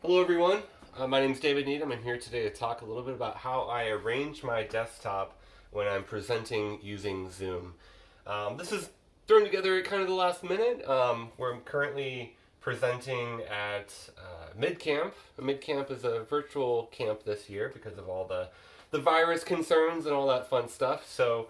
Hello everyone, my name is David Needham. I'm here today to talk a little bit about how I arrange my desktop when I'm presenting using Zoom. This is thrown together at kind of the last minute. We're currently presenting at MidCamp. MidCamp is a virtual camp this year because of all the virus concerns and all that fun stuff. So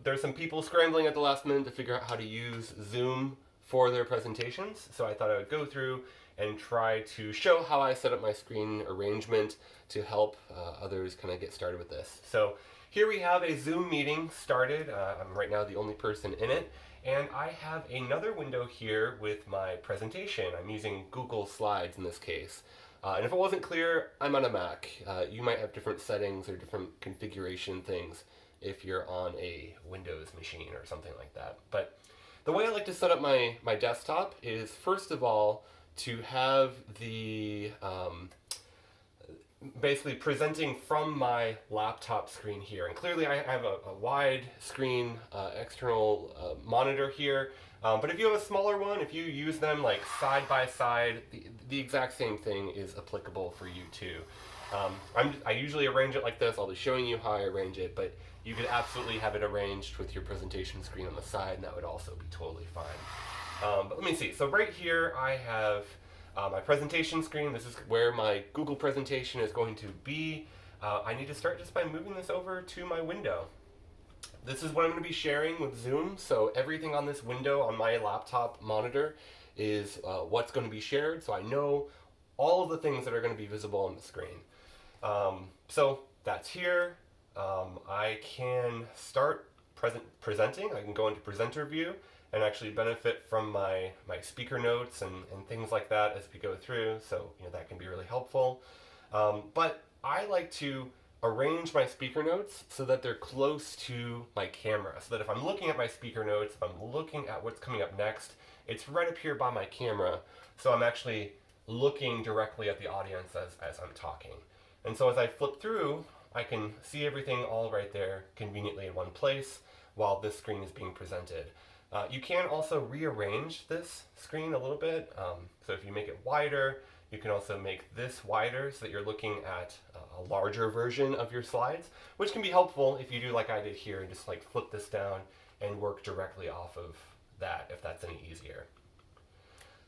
there's some people scrambling at the last minute to figure out how to use Zoom for their presentations. So I thought I would go through and try to show how I set up my screen arrangement to help others kind of get started with this. So here we have a Zoom meeting started. I'm right now the only person in it. And I have another window here with my presentation. I'm using Google Slides in this case. And if it wasn't clear, I'm on a Mac. You might have different settings or different configuration things if you're on a Windows machine or something like that. But the way I like to set up my desktop is, first of all, to have the basically presenting from my laptop screen here. And clearly I have a wide screen external monitor here. But if you have a smaller one, if you use them like side by side, the exact same thing is applicable for you too. I usually arrange it like this. I'll be showing you how I arrange it, but you could absolutely have it arranged with your presentation screen on the side, and that would also be totally fine. But let me see. So right here I have my presentation screen. This is where my Google presentation is going to be. I need to start just by moving this over to my window. This is what I'm going to be sharing with Zoom. So everything on this window on my laptop monitor is what's going to be shared. So I know all of the things that are going to be visible on the screen. So that's here. I can start presenting. I can go into presenter view and actually benefit from my speaker notes and things like that as we go through. So that can be really helpful. But I like to arrange my speaker notes so that they're close to my camera. So that if I'm looking at my speaker notes, if I'm looking at what's coming up next, it's right up here by my camera. So I'm actually looking directly at the audience as I'm talking. And so as I flip through, I can see everything all right there conveniently in one place while this screen is being presented. You can also rearrange this screen a little bit. So if you make it wider, you can also make this wider so that you're looking at a larger version of your slides, which can be helpful if you do like I did here and just like flip this down and work directly off of that if that's any easier.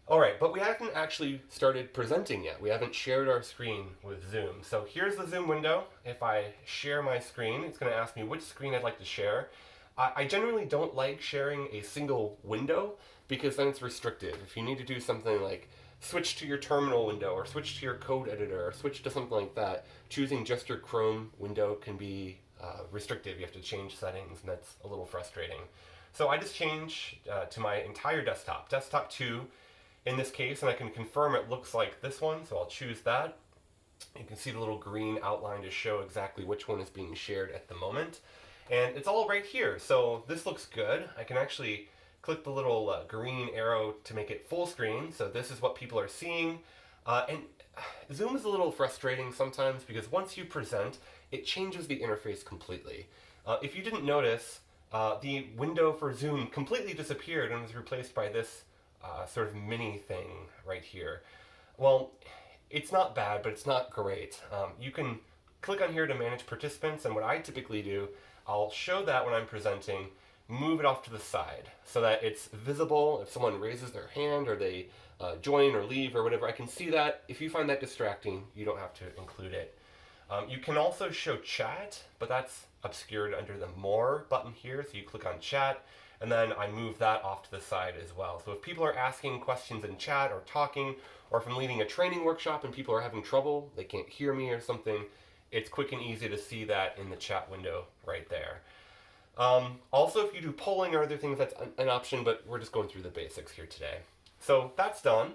All right, but we haven't actually started presenting yet. We haven't shared our screen with Zoom. So here's the Zoom window. If I share my screen, it's going to ask me which screen I'd like to share. I generally don't like sharing a single window because then it's restrictive. If you need to do something like switch to your terminal window or switch to your code editor or switch to something like that, choosing just your Chrome window can be restrictive. You have to change settings, and that's a little frustrating. So I just change to my entire desktop, desktop 2 in this case, and I can confirm it looks like this one, so I'll choose that. You can see the little green outline to show exactly which one is being shared at the moment. And it's all right here, so this looks good. I can actually click the little green arrow to make it full screen, so this is what people are seeing. And Zoom is a little frustrating sometimes because once you present, it changes the interface completely. If you didn't notice, the window for Zoom completely disappeared and was replaced by this sort of mini thing right here. Well, it's not bad, but it's not great. You can click on here to manage participants, and what I typically do, I'll show that when I'm presenting, move it off to the side so that it's visible if someone raises their hand or they join or leave or whatever. I can see that. If you find that distracting, you don't have to include it. You can also show chat, but that's obscured under the More button here, so you click on chat, and then I move that off to the side as well. So if people are asking questions in chat or talking, or if I'm leading a training workshop and people are having trouble, they can't hear me or something, it's quick and easy to see that in the chat window right there. Also, if you do polling or other things, that's an option, but we're just going through the basics here today. So that's done.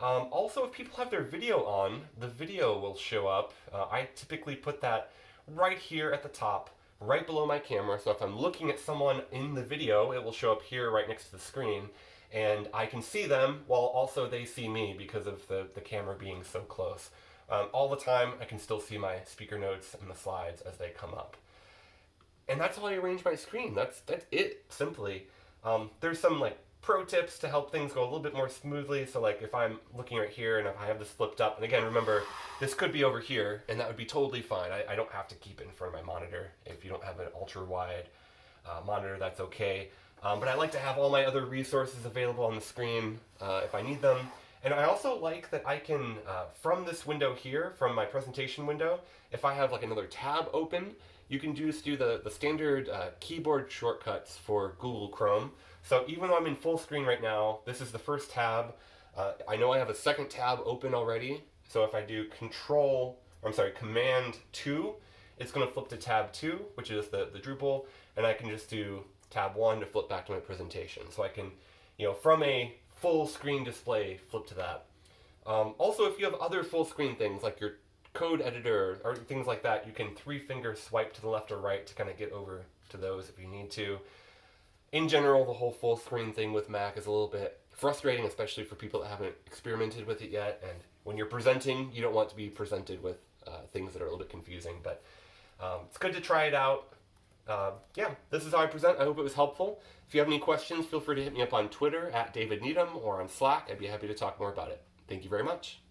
Also, if people have their video on, the video will show up. I typically put that right here at the top, right below my camera. So if I'm looking at someone in the video, it will show up here right next to the screen. And I can see them while also they see me because of the camera being so close. All the time, I can still see my speaker notes and the slides as they come up. And that's how I arrange my screen. That's it, simply. There's some like pro tips to help things go a little bit more smoothly. So like if I'm looking right here and if I have this flipped up, and again, remember, this could be over here and that would be totally fine. I don't have to keep it in front of my monitor. If you don't have an ultra wide monitor, that's okay. But I like to have all my other resources available on the screen if I need them. And I also like that I can, from this window here, from my presentation window, if I have like another tab open, you can just do the standard keyboard shortcuts for Google Chrome. So even though I'm in full screen right now, this is the first tab. I know I have a second tab open already. So if I do Command 2, it's going to flip to tab 2, which is the Drupal, and I can just do tab 1 to flip back to my presentation. So I can, from a full screen display, flip to that. Also, if you have other full screen things like your code editor or things like that, you can 3-finger swipe to the left or right to kind of get over to those if you need to. In general, the whole full screen thing with Mac is a little bit frustrating, especially for people that haven't experimented with it yet. And when you're presenting, you don't want to be presented with things that are a little bit confusing. But it's good to try it out. Yeah, this is how I present. I hope it was helpful. If you have any questions, feel free to hit me up on Twitter @DavidNeedham or on Slack. I'd be happy to talk more about it. Thank you very much.